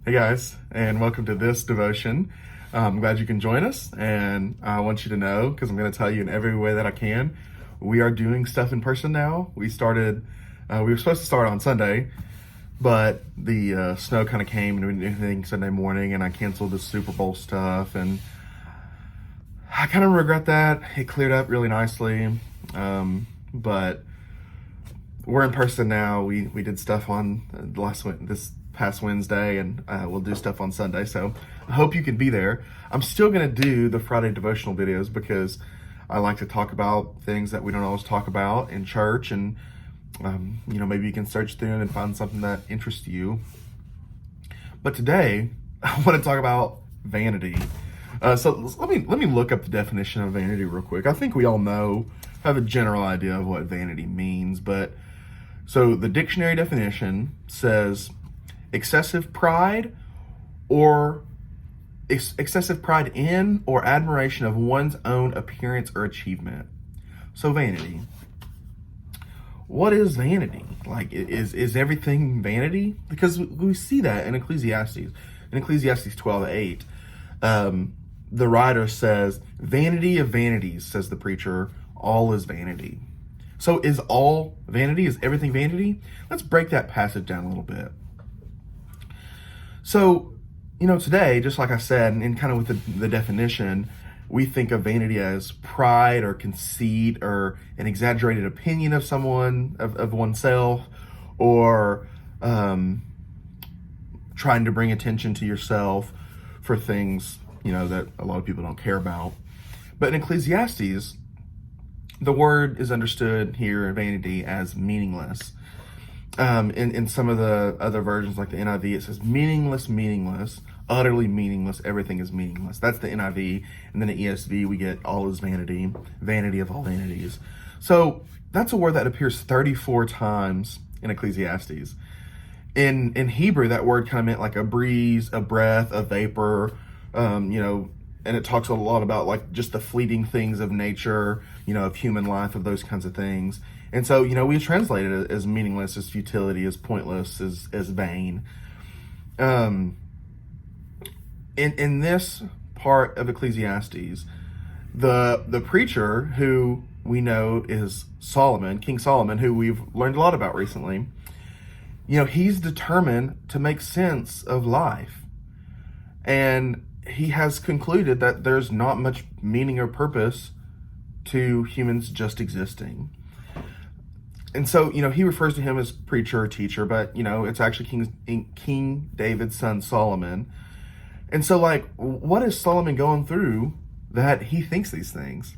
Hey guys, and welcome to this devotion. I'm glad you can join us, and I want you to know, because I'm going to tell you in every way that I can, we are doing stuff in person now. We were supposed to start on Sunday, but the snow kind of came and we didn't do anything Sunday morning, and I canceled the Super Bowl stuff, and I kind of regret that. It cleared up really nicely, but we're in person now. We did stuff on this past Wednesday, and we'll do stuff on Sunday. So I hope you can be there. I'm still going to do the Friday devotional videos because I like to talk about things that we don't always talk about in church, and maybe you can search through and find something that interests you. But today I want to talk about vanity. So let me look up the definition of vanity real quick. I think we all have a general idea of what vanity means, but so the dictionary definition says excessive pride in or admiration of one's own appearance or achievement. So vanity. What is vanity? Like, is everything vanity? Because we see that in Ecclesiastes. In Ecclesiastes 12:8, the writer says, "Vanity of vanities," says the preacher, "all is vanity." So is all vanity? Is everything vanity? Let's break that passage down a little bit. So, today, just like I said, and kind of with the definition, we think of vanity as pride or conceit or an exaggerated opinion of someone, of oneself, or trying to bring attention to yourself for things, that a lot of people don't care about. But in Ecclesiastes, the word is understood here, vanity, as meaningless. In some of the other versions, like the NIV, it says meaningless, utterly meaningless, everything is meaningless. That's the NIV. And then the ESV, we get all is vanity, vanity of all vanities. So that's a word that appears 34 times in Ecclesiastes. In Hebrew, that word kind of meant like a breeze, a breath, a vapor, and it talks a lot about like just the fleeting things of nature, of human life, of those kinds of things. And so, we translate it as meaningless, as futility, as pointless, as vain. In this part of Ecclesiastes, the preacher, who we know is Solomon, King Solomon, who we've learned a lot about recently, he's determined to make sense of life. And he has concluded that there's not much meaning or purpose to humans just existing. And so, he refers to him as preacher or teacher, but, it's actually King David's son, Solomon. And so, what is Solomon going through that he thinks these things?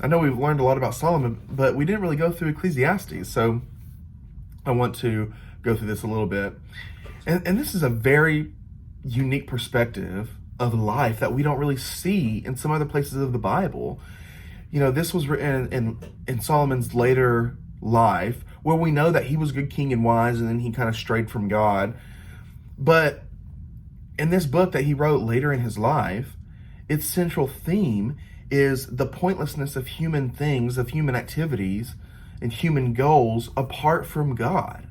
I know we've learned a lot about Solomon, but we didn't really go through Ecclesiastes. So I want to go through this a little bit. And this is a very unique perspective of life that we don't really see in some other places of the Bible. This was written in Solomon's later life, where we know that he was a good king and wise, and then he kind of strayed from God. But in this book that he wrote later in his life, its central theme is the pointlessness of human things, of human activities, and human goals apart from God.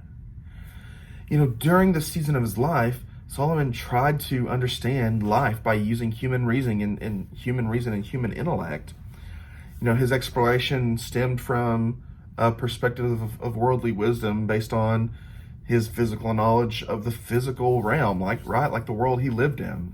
During the season of his life, Solomon tried to understand life by using human reasoning and human intellect. His exploration stemmed from a perspective of worldly wisdom based on his physical knowledge of the physical realm, like the world he lived in.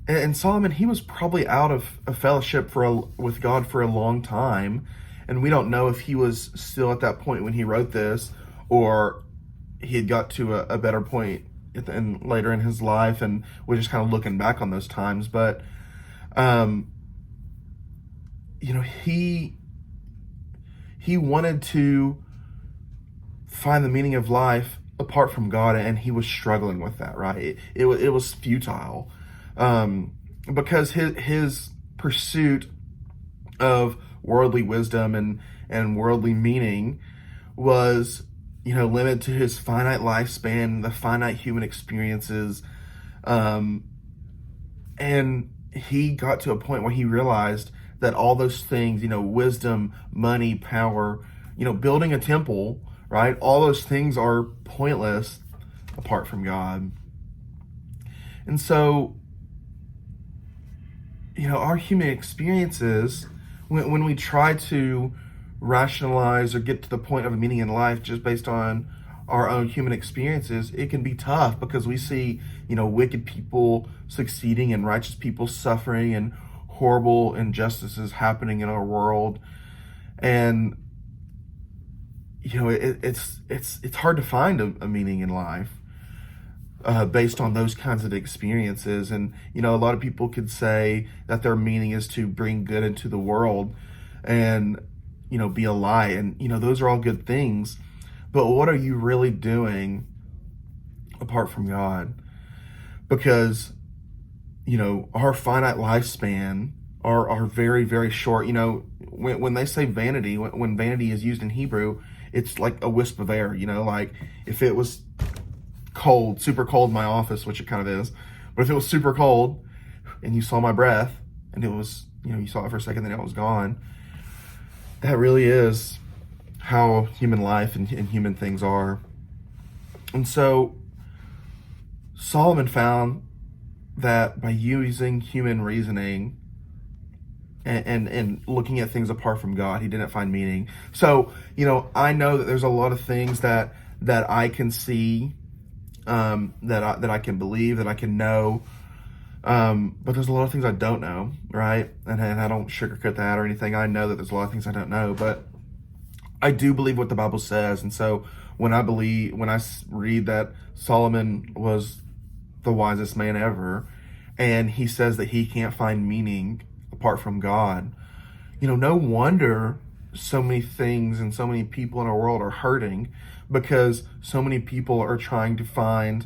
And Solomon, he was probably out of fellowship with God for a long time, and we don't know if he was still at that point when he wrote this, or he had got to a better point later in his life, and we're just kind of looking back on those times. But he wanted to find the meaning of life apart from God, and he was struggling with that, right? It was futile, because his pursuit of worldly wisdom and worldly meaning was, limited to his finite lifespan, the finite human experiences, and he got to a point where he realized that all those things, wisdom, money, power, building a temple, right? All those things are pointless apart from God. And so, our human experiences, when we try to rationalize or get to the point of a meaning in life just based on our own human experiences, it can be tough because we see, wicked people succeeding and righteous people suffering and horrible injustices happening in our world. And, it's hard to find a meaning in life based on those kinds of experiences. And, a lot of people could say that their meaning is to bring good into the world and, be a light. And, those are all good things. But what are you really doing apart from God? Because, our finite lifespan are very, very short. When they say vanity, when vanity is used in Hebrew, it's like a wisp of air, like if it was cold, super cold in my office, which it kind of is, but if it was super cold and you saw my breath and it was, you saw it for a second, then it was gone. That really is how human life and human things are. And so Solomon found that by using human reasoning and looking at things apart from God, he didn't find meaning. So, I know that there's a lot of things that I can see, that I can believe, that I can know, but there's a lot of things I don't know, right? And I don't sugarcoat that or anything. I know that there's a lot of things I don't know, but I do believe what the Bible says. And so when I read that Solomon was the wisest man ever, and he says that he can't find meaning apart from God, no wonder so many things and so many people in our world are hurting, because so many people are trying to find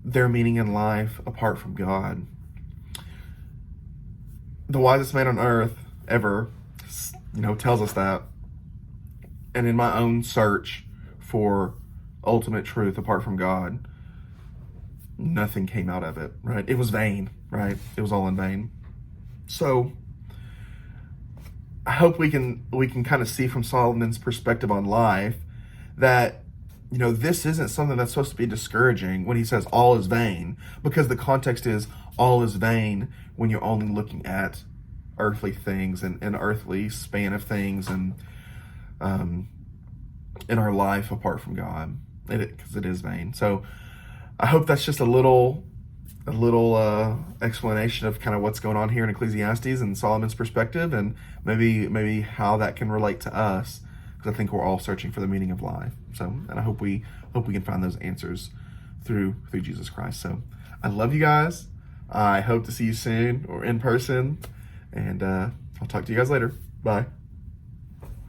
their meaning in life apart from God. The wisest man on earth ever, tells us that. And in my own search for ultimate truth apart from God, nothing came out of it, right? It was vain, right? It was all in vain. So I hope we can kind of see from Solomon's perspective on life that, this isn't something that's supposed to be discouraging when he says all is vain, because the context is all is vain when you're only looking at earthly things and earthly span of things and in our life apart from God, because it is vain. So I hope that's just a little explanation of kind of what's going on here in Ecclesiastes and Solomon's perspective, and maybe how that can relate to us, because I think we're all searching for the meaning of life. So, and I hope we can find those answers through Jesus Christ. So I love you guys. I hope to see you soon or in person, and I'll talk to you guys later. Bye.